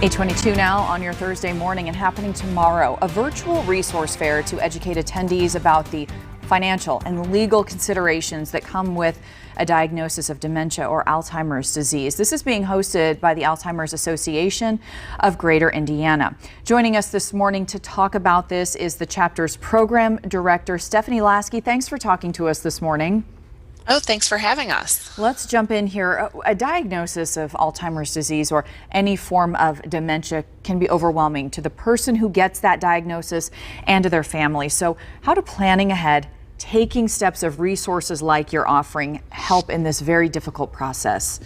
8:22 now on your Thursday morning, and happening tomorrow, a virtual resource fair to educate attendees about the financial and legal considerations that come with a diagnosis of dementia or Alzheimer's disease. This is being hosted by the Alzheimer's Association of Greater Indiana. Joining us this morning to talk about this is the chapter's program director, Stephanie Lasky. Thanks for talking to us this morning. Oh, thanks for having us. Let's jump in here. A diagnosis of Alzheimer's disease or any form of dementia can be overwhelming to the person who gets that diagnosis and to their family. So how do planning ahead, taking steps of resources like you're offering, help in this very difficult process?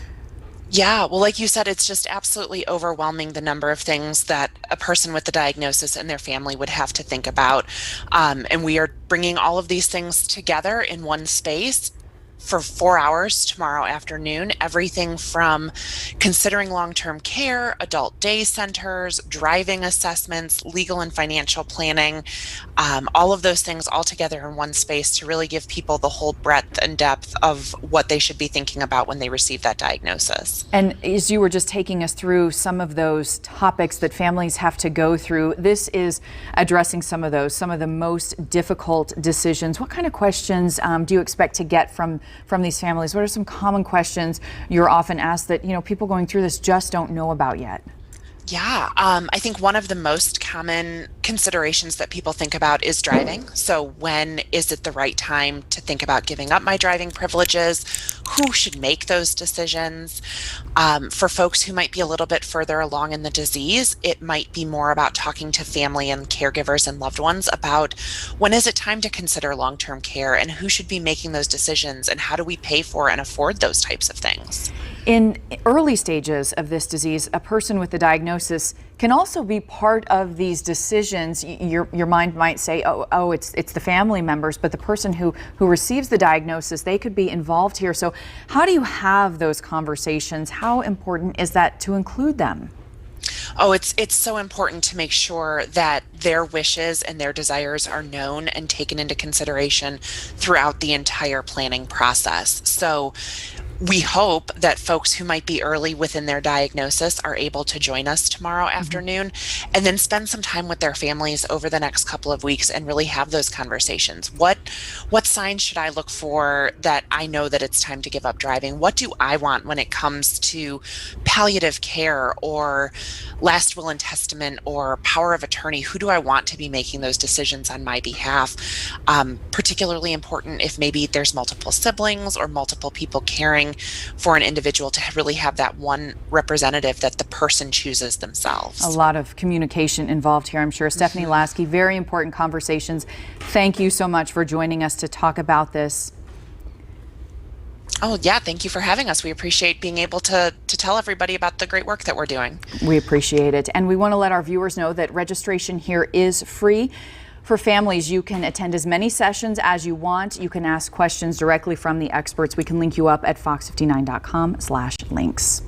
Yeah, well, like you said, it's just absolutely overwhelming, the number of things that a person with the diagnosis and their family would have to think about. And we are bringing all of these things together in one space for 4 hours tomorrow afternoon. Everything from considering long-term care, adult day centers, driving assessments, legal and financial planning, all of those things all together in one space to really give people the whole breadth and depth of what they should be thinking about when they receive that diagnosis. And as you were just taking us through some of those topics that families have to go through, this is addressing some of the most difficult decisions. What kind of questions do you expect to get from these families? What are some common questions you're often asked that, people going through this just don't know about yet? Yeah, I think one of the most common considerations that people think about is driving. So when is it the right time to think about giving up my driving privileges? Who should make those decisions? For folks who might be a little bit further along in the disease, it might be more about talking to family and caregivers and loved ones about when is it time to consider long-term care and who should be making those decisions and how do we pay for and afford those types of things. In early stages of this disease, a person with the diagnosis can also be part of these decisions. Your mind might say, oh, it's the family members, but the person who receives the diagnosis, they could be involved here. So how do you have those conversations? How important is that to include them? Oh, it's so important to make sure that their wishes and their desires are known and taken into consideration throughout the entire planning process. So we hope that folks who might be early within their diagnosis are able to join us tomorrow afternoon and then spend some time with their families over the next couple of weeks and really have those conversations. What signs should I look for that I know that it's time to give up driving? What do I want when it comes to palliative care or last will and testament or power of attorney? Who do I want to be making those decisions on my behalf? Particularly important if maybe there's multiple siblings or multiple people caring for an individual, to really have that one representative that the person chooses themselves. A lot of communication involved here, I'm sure. Stephanie Lasky, very important conversations. Thank you so much for joining us to talk about this. Oh yeah, thank you for having us. We appreciate being able to tell everybody about the great work that we're doing. We appreciate it. And we want to let our viewers know that registration here is free. For families, you can attend as many sessions as you want. You can ask questions directly from the experts. We can link you up at fox59.com/links.